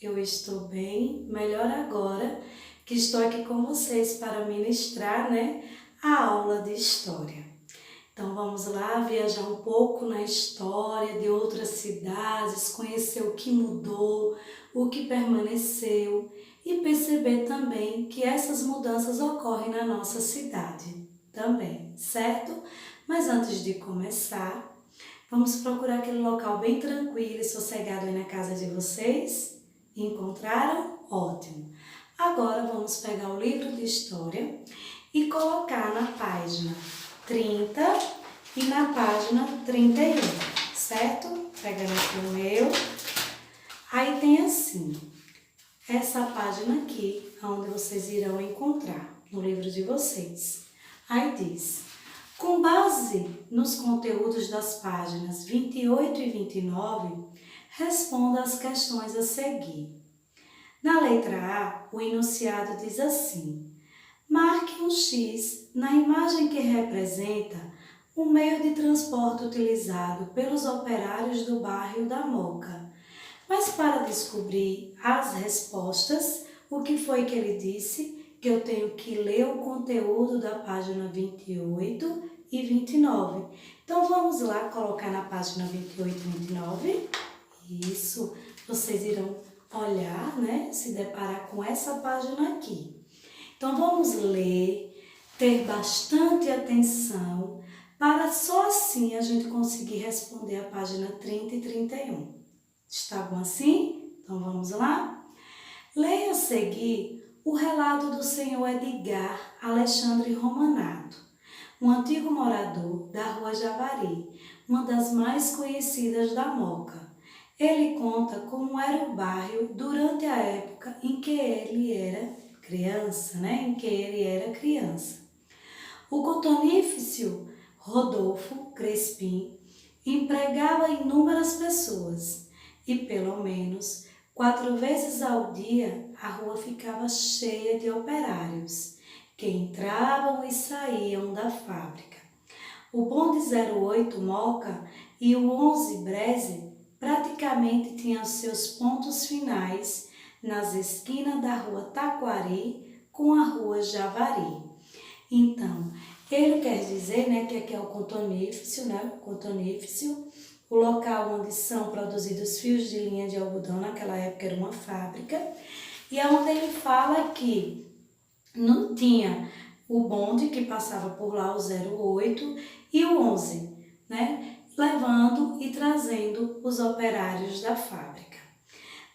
Eu estou bem, melhor agora que estou aqui com vocês para ministrar, a aula de história. Então vamos lá viajar um pouco na história de outras cidades, conhecer o que mudou, o que permaneceu e perceber também que essas mudanças ocorrem na nossa cidade também, certo? Mas antes de começar, vamos procurar aquele local bem tranquilo e sossegado aí na casa de vocês. Encontraram? Ótimo! Agora vamos pegar o livro de história e colocar na página 30 e na página 31, certo? Pegando aqui o meu. Aí tem assim, essa página aqui, onde vocês irão encontrar no livro de vocês. Aí diz: com base nos conteúdos das páginas 28 e 29, responda as questões a seguir. Na letra A, o enunciado diz assim: marque um X na imagem que representa o meio de transporte utilizado pelos operários do bairro da Moca. Mas para descobrir as respostas, o que foi que ele disse? Que eu tenho que ler o conteúdo da página 28 e 29. Então, vamos lá colocar na página 28 e 29. Isso, vocês irão olhar, se deparar com essa página aqui. Então, vamos ler, ter bastante atenção, para só assim a gente conseguir responder a página 30 e 31. Está bom assim? Então, vamos lá? Leia a seguir o relato do senhor Edgar Alexandre Romanato, um antigo morador da Rua Javari, uma das mais conhecidas da Moca. Ele conta como era o bairro durante a época em que ele era criança, O cotonífice Rodolfo Crespim empregava inúmeras pessoas e pelo menos 4 vezes ao dia a rua ficava cheia de operários que entravam e saíam da fábrica. O bonde 08 Moca e o 11 Breze praticamente tinham seus pontos finais nas esquinas da rua Taquari com a rua Javari. Então, ele quer dizer que aqui é o cotonífice, o local onde são produzidos fios de linha de algodão, naquela época era uma fábrica, e é onde ele fala que não tinha o bonde que passava por lá, o 08 e o 11, levando e trazendo os operários da fábrica.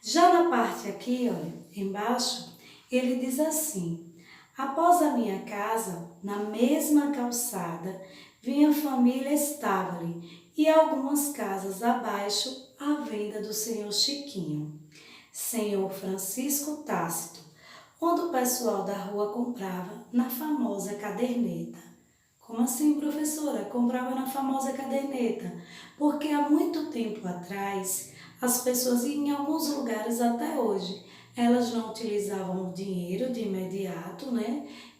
Já na parte aqui, olha, embaixo, ele diz assim: após a minha casa, na mesma calçada, vinha a família Stavali e algumas casas abaixo à venda do senhor Chiquinho, senhor Francisco Tácito, onde o pessoal da rua comprava na famosa caderneta. Como assim, professora? Comprava na famosa caderneta? Porque há muito tempo atrás, as pessoas, e em alguns lugares até hoje, elas não utilizavam o dinheiro de imediato,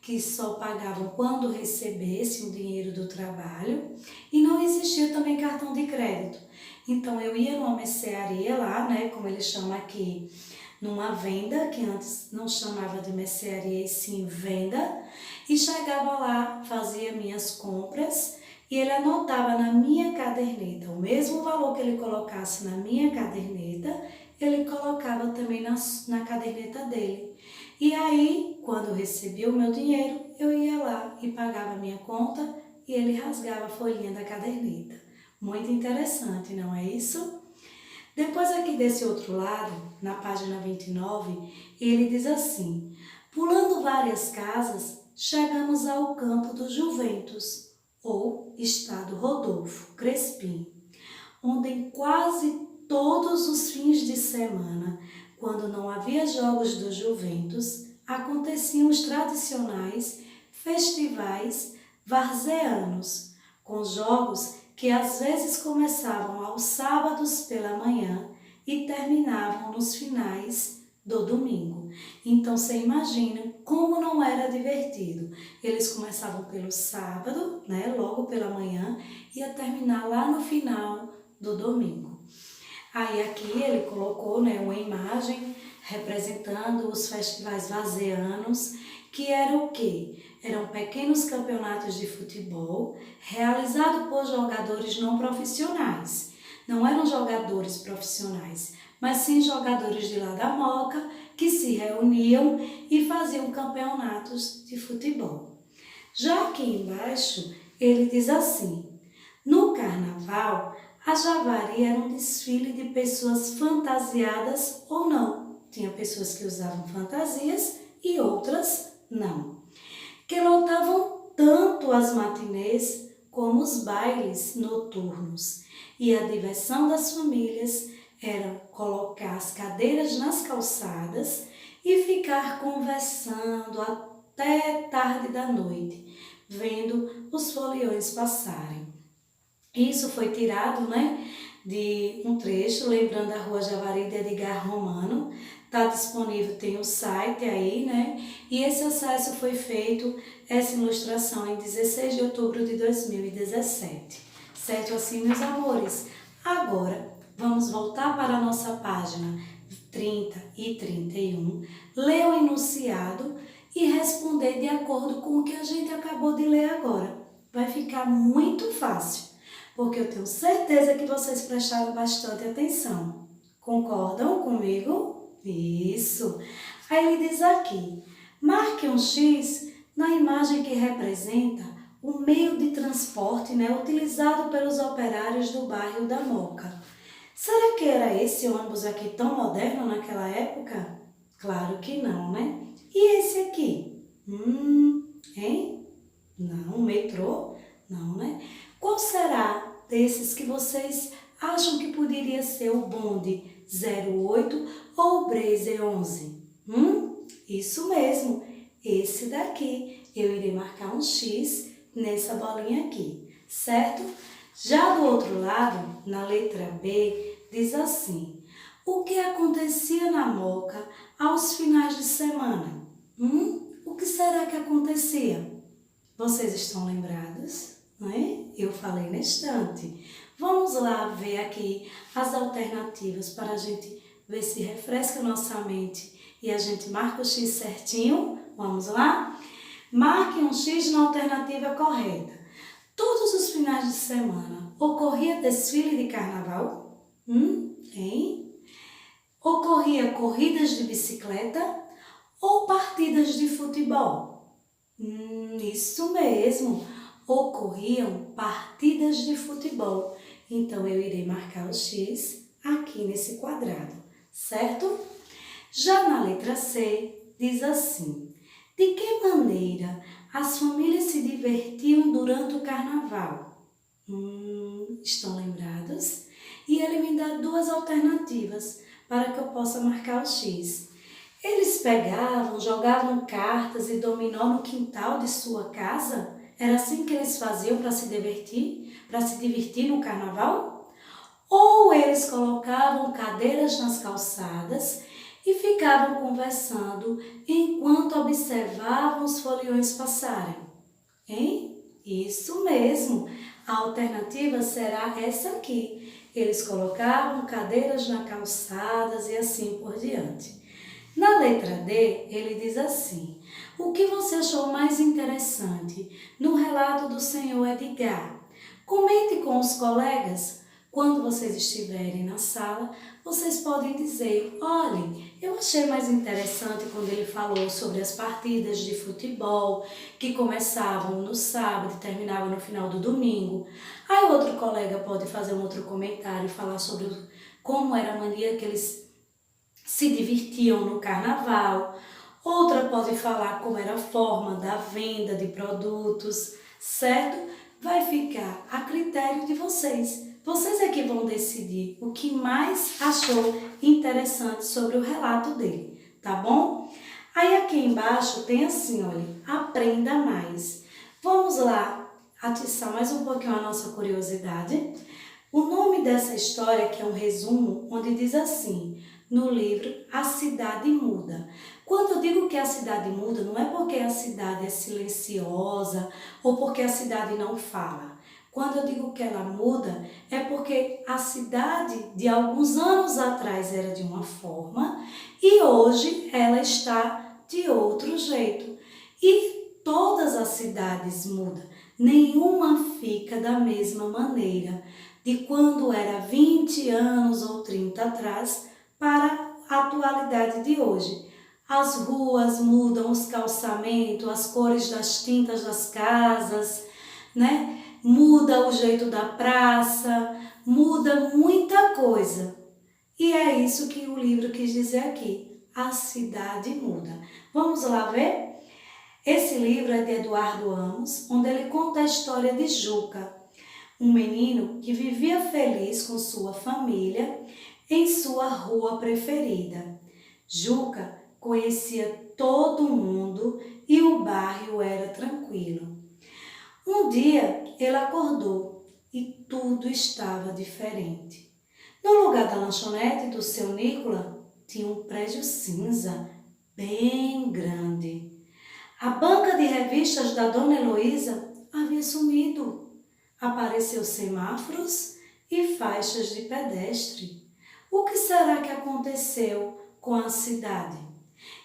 que só pagavam quando recebessem o dinheiro do trabalho, e não existia também cartão de crédito. Então, eu ia numa mercearia lá, como eles chamam aqui, numa venda, que antes não chamava de mercearia e sim venda, e chegava lá, fazia minhas compras e ele anotava na minha caderneta, o mesmo valor que ele colocasse na minha caderneta, ele colocava também na caderneta dele. E aí, quando eu recebia o meu dinheiro, eu ia lá e pagava a minha conta e ele rasgava a folhinha da caderneta. Muito interessante, não é isso? Depois aqui desse outro lado, na página 29, ele diz assim: pulando várias casas, chegamos ao campo do Juventus, ou Estado Rodolfo Crespim, onde em quase todos os fins de semana, quando não havia jogos do Juventus, aconteciam os tradicionais festivais varzeanos, com jogos que às vezes começavam aos sábados pela manhã e terminavam nos finais do domingo. Então, você imagina como não era divertido. Eles começavam pelo sábado, logo pela manhã, e ia terminar lá no final do domingo. Aí aqui ele colocou uma imagem representando os festivais vazianos, que eram o quê? Eram pequenos campeonatos de futebol realizados por jogadores não profissionais. Não eram jogadores profissionais, mas sim jogadores de lá da Moca que se reuniam e faziam campeonatos de futebol. Já aqui embaixo, ele diz assim: no carnaval, a Javari era um desfile de pessoas fantasiadas ou não. Tinha pessoas que usavam fantasias e outras não. Que lotavam tanto as matinês como os bailes noturnos. E a diversão das famílias era colocar as cadeiras nas calçadas e ficar conversando até tarde da noite, vendo os foliões passarem. Isso foi tirado, de um trecho, lembrando a Rua Javari de Edgar Romano. Está disponível, tem um site aí, E esse acesso foi feito, essa ilustração, em 16 de outubro de 2017. Certo assim, meus amores? Agora, vamos voltar para a nossa página 30 e 31, ler o enunciado e responder de acordo com o que a gente acabou de ler agora. Vai ficar muito fácil, porque eu tenho certeza que vocês prestaram bastante atenção. Concordam comigo? Isso! Aí ele diz aqui, marque um X na imagem que representa o meio de transporte utilizado pelos operários do bairro da Moca. Será que era esse ônibus aqui tão moderno naquela época? Claro que não, E esse aqui? Hein? Não, metrô? Não, Qual será desses que vocês acham que poderia ser o bonde 08 ou o Braze 11? Isso mesmo, esse daqui. Eu irei marcar um X nessa bolinha aqui, certo? Já do outro lado, na letra B, diz assim: o que acontecia na Moca aos finais de semana? O que será que acontecia? Vocês estão lembrados? Eu falei na estante. Vamos lá ver aqui as alternativas para a gente ver se refresca nossa mente e a gente marca o X certinho. Vamos lá? Marque um X na alternativa correta. Todos os finais de semana ocorria desfile de carnaval? Ocorria corridas de bicicleta ou partidas de futebol? Isso mesmo, ocorriam partidas de futebol. Então, eu irei marcar o X aqui nesse quadrado, certo? Já na letra C, diz assim: de que maneira as famílias se divertiam durante o carnaval? Estão lembrados? E ele me dá duas alternativas para que eu possa marcar o X. Eles pegavam, jogavam cartas e dominó no quintal de sua casa? Era assim que eles faziam para se divertir no carnaval? Ou eles colocavam cadeiras nas calçadas e ficavam conversando enquanto observavam os foliões passarem? Isso mesmo! A alternativa será essa aqui. Eles colocavam cadeiras nas calçadas e assim por diante. Na letra D, ele diz assim: o que você achou mais interessante no relato do senhor Edgar? Comente com os colegas. Quando vocês estiverem na sala, vocês podem dizer: olhem, eu achei mais interessante quando ele falou sobre as partidas de futebol que começavam no sábado e terminavam no final do domingo. Aí outro colega pode fazer um outro comentário e falar sobre como era a mania que eles se divertiam no carnaval. Outra pode falar como era a forma da venda de produtos, certo? Vai ficar a critério de vocês. Vocês é que vão decidir o que mais achou interessante sobre o relato dele, tá bom? Aí aqui embaixo tem assim, olha, aprenda mais. Vamos lá atiçar mais um pouquinho a nossa curiosidade. O nome dessa história, que é um resumo, onde diz assim: no livro A Cidade Muda. Quando eu digo que a cidade muda, não é porque a cidade é silenciosa ou porque a cidade não fala. Quando eu digo que ela muda, é porque a cidade de alguns anos atrás era de uma forma e hoje ela está de outro jeito. E todas as cidades mudam, nenhuma fica da mesma maneira de quando era 20 anos ou 30 atrás para a atualidade de hoje. As ruas mudam, os calçamentos, as cores das tintas das casas, né? Muda o jeito da praça, muda muita coisa. E é isso que o livro quis dizer aqui, a cidade muda. Vamos lá ver? Esse livro é de Eduardo Amos, onde ele conta a história de Juca, um menino que vivia feliz com sua família em sua rua preferida. Juca conhecia todo mundo e o bairro era tranquilo. Um dia ele acordou e tudo estava diferente. No lugar da lanchonete do seu Nicola tinha um prédio cinza bem grande. A banca de revistas da Dona Heloísa havia sumido. Apareceu semáforos e faixas de pedestre. O que será que aconteceu com a cidade?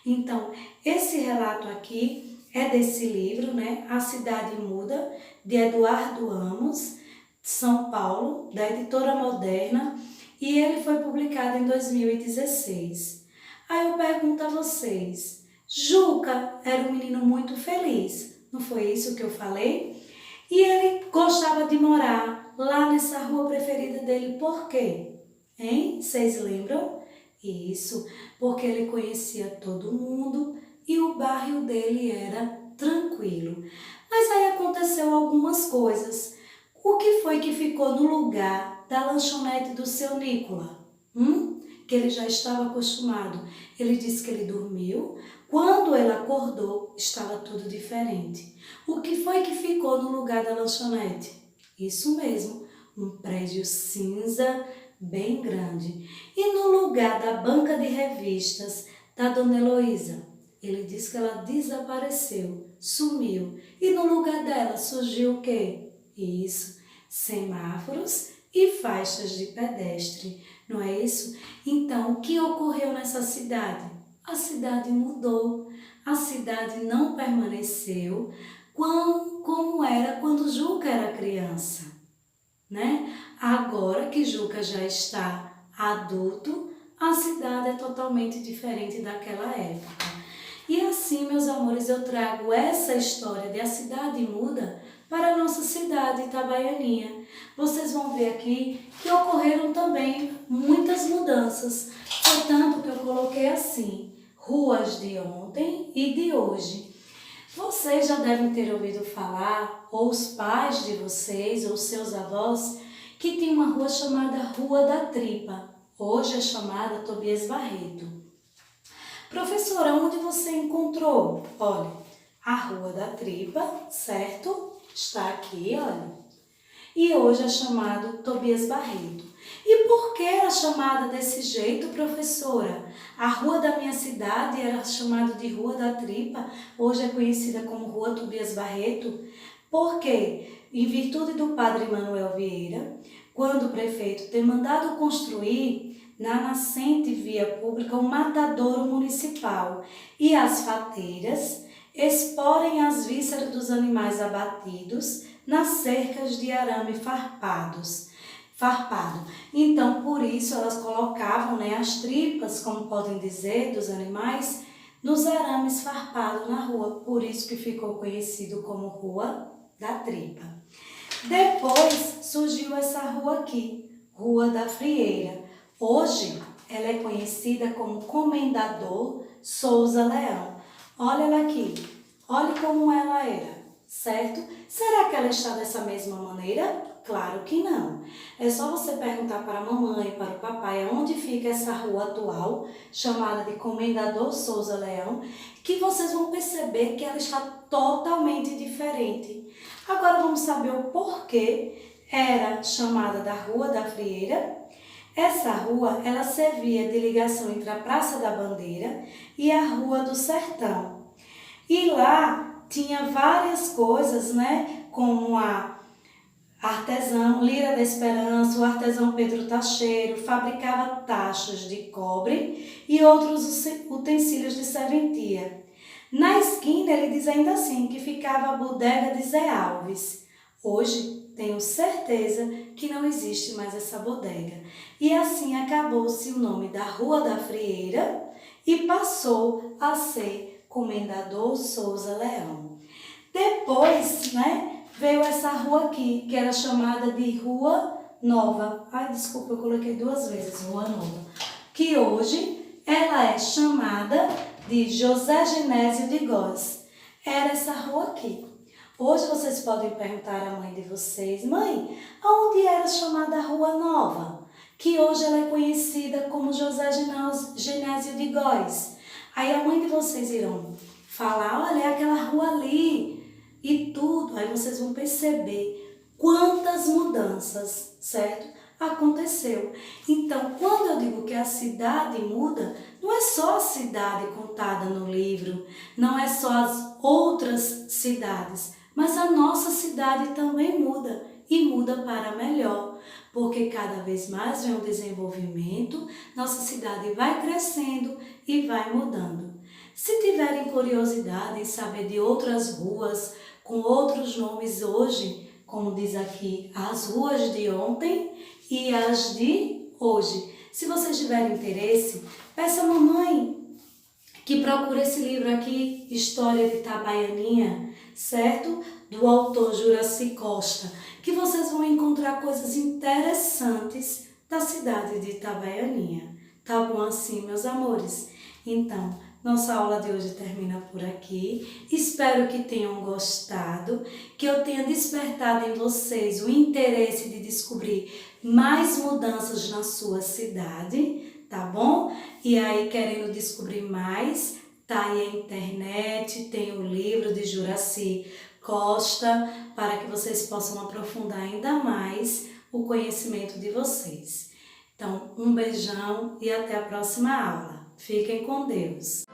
Então, esse relato aqui é desse livro, né? A Cidade Muda, de Eduardo Amos, São Paulo, da editora Moderna, e ele foi publicado em 2016. Aí eu pergunto a vocês, Juca era um menino muito feliz, não foi isso que eu falei? E ele gostava de morar lá nessa rua preferida dele, por quê? Hein? Vocês lembram? Isso, porque ele conhecia todo mundo e o bairro dele era tranquilo. Mas aí aconteceu algumas coisas. O que foi que ficou no lugar da lanchonete do seu Nicola? Que ele já estava acostumado. Ele disse que ele dormiu. Quando ele acordou, estava tudo diferente. O que foi que ficou no lugar da lanchonete? Isso mesmo, um prédio cinza bem grande. E no lugar da banca de revistas da Dona Heloísa, ele disse que ela desapareceu, sumiu. E no lugar dela surgiu o quê? Isso, semáforos e faixas de pedestre, não é isso? Então, o que ocorreu nessa cidade? A cidade mudou, a cidade não permaneceu como era quando Juca era criança, né? Agora que Juca já está adulto, a cidade é totalmente diferente daquela época. E assim, meus amores, eu trago essa história de A Cidade Muda para a nossa cidade, Itabaianinha. Vocês vão ver aqui que ocorreram também muitas mudanças. Foi tanto que eu coloquei assim, ruas de ontem e de hoje. Vocês já devem ter ouvido falar, ou os pais de vocês, ou seus avós, que tem uma rua chamada Rua da Tripa. Hoje é chamada Tobias Barreto. Professora, onde você encontrou? Olha, a Rua da Tripa, certo? Está aqui, olha. E hoje é chamado Tobias Barreto. E por que era chamada desse jeito, professora? A rua da minha cidade era chamada de Rua da Tripa, hoje é conhecida como Rua Tobias Barreto. Por quê? Em virtude do padre Manuel Vieira, quando o prefeito tem mandado construir na nascente via pública um matadouro municipal e as fateiras exporem as vísceras dos animais abatidos nas cercas de arame farpado. Então, por isso, elas colocavam, né, as tripas, como podem dizer, dos animais, nos arames farpados na rua. Por isso que ficou conhecido como Rua da Tripa. Depois surgiu essa rua aqui, Rua da Frieira. Hoje, ela é conhecida como Comendador Souza Leão. Olha ela aqui, olha como ela era, certo? Será que ela está dessa mesma maneira? Claro que não. É só você perguntar para a mamãe, para o papai, onde fica essa rua atual, chamada de Comendador Souza Leão, que vocês vão perceber que ela está totalmente diferente. Agora vamos saber o porquê era chamada da Rua da Frieira. Essa rua, ela servia de ligação entre a Praça da Bandeira e a Rua do Sertão. E lá tinha várias coisas, né, como artesão Lira da Esperança, o artesão Pedro Tacheiro, fabricava tachos de cobre e outros utensílios de serventia. Na esquina, ele diz ainda assim, que ficava a bodega de Zé Alves. Hoje, tenho certeza que não existe mais essa bodega. E assim acabou-se o nome da Rua da Frieira e passou a ser Comendador Souza Leão. Depois, veio essa rua aqui, que era chamada de Rua Nova. Ai, desculpa, eu coloquei 2 vezes, Rua Nova. Que hoje ela é chamada de José Genésio de Góes. Era essa rua aqui. Hoje vocês podem perguntar à mãe de vocês: mãe, aonde era chamada a Rua Nova? Que hoje ela é conhecida como José Genésio de Góes. Aí a mãe de vocês irão falar: olha, é aquela rua ali e tudo. Aí vocês vão perceber quantas mudanças, certo? Aconteceu. Então, quando eu digo que a cidade muda, não é só a cidade contada no livro, não é só as outras cidades, mas a nossa cidade também muda e muda para melhor, porque cada vez mais vem o desenvolvimento, nossa cidade vai crescendo e vai mudando. Se tiverem curiosidade em saber de outras ruas com outros nomes hoje, como diz aqui, as ruas de ontem e as de hoje. Se vocês tiverem interesse, peça à mamãe que procure esse livro aqui, História de Itabaianinha, certo? Do autor Juraci Costa, que vocês vão encontrar coisas interessantes da cidade de Itabaianinha. Tá bom assim, meus amores? Então, nossa aula de hoje termina por aqui. Espero que tenham gostado, que eu tenha despertado em vocês o interesse de descobrir mais mudanças na sua cidade, tá bom? E aí, querendo descobrir mais, tá aí a internet, tem o livro de Juraci Costa, para que vocês possam aprofundar ainda mais o conhecimento de vocês. Então, um beijão e até a próxima aula. Fiquem com Deus!